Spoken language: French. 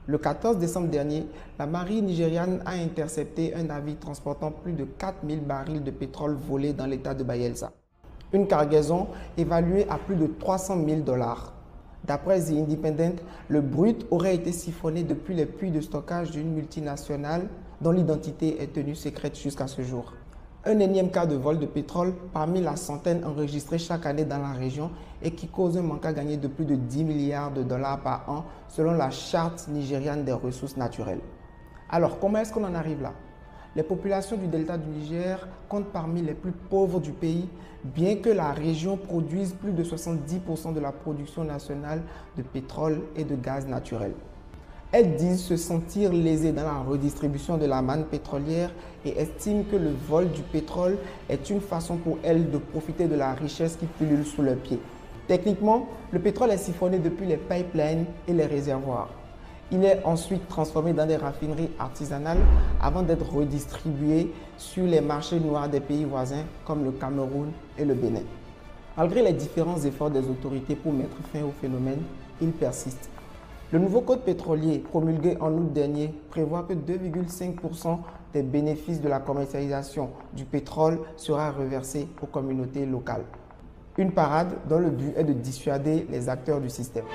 Le 14 décembre dernier, la marine nigériane a intercepté un navire transportant plus de 4000 barils de pétrole volés dans l'état de Bayelsa. Une cargaison évaluée à plus de 300 000 $. D'après The Independent, le brut aurait été siphonné depuis les puits de stockage d'une multinationale dont l'identité est tenue secrète jusqu'à ce jour. Un énième cas de vol de pétrole parmi la centaine enregistrée chaque année dans la région et qui cause un manque à gagner de plus de 10 milliards de dollars par an selon la charte nigériane des ressources naturelles. Alors, comment est-ce qu'on en arrive là? Les populations du delta du Niger comptent parmi les plus pauvres du pays, bien que la région produise plus de 70% de la production nationale de pétrole et de gaz naturel. Elles disent se sentir lésées dans la redistribution de la manne pétrolière et estiment que le vol du pétrole est une façon pour elles de profiter de la richesse qui pullule sous leurs pieds. Techniquement, le pétrole est siphonné depuis les pipelines et les réservoirs. Il est ensuite transformé dans des raffineries artisanales avant d'être redistribué sur les marchés noirs des pays voisins comme le Cameroun et le Bénin. Malgré les différents efforts des autorités pour mettre fin au phénomène, il persiste. Le nouveau code pétrolier promulgué en août dernier prévoit que 2,5% des bénéfices de la commercialisation du pétrole sera reversé aux communautés locales. Une parade dont le but est de dissuader les acteurs du système.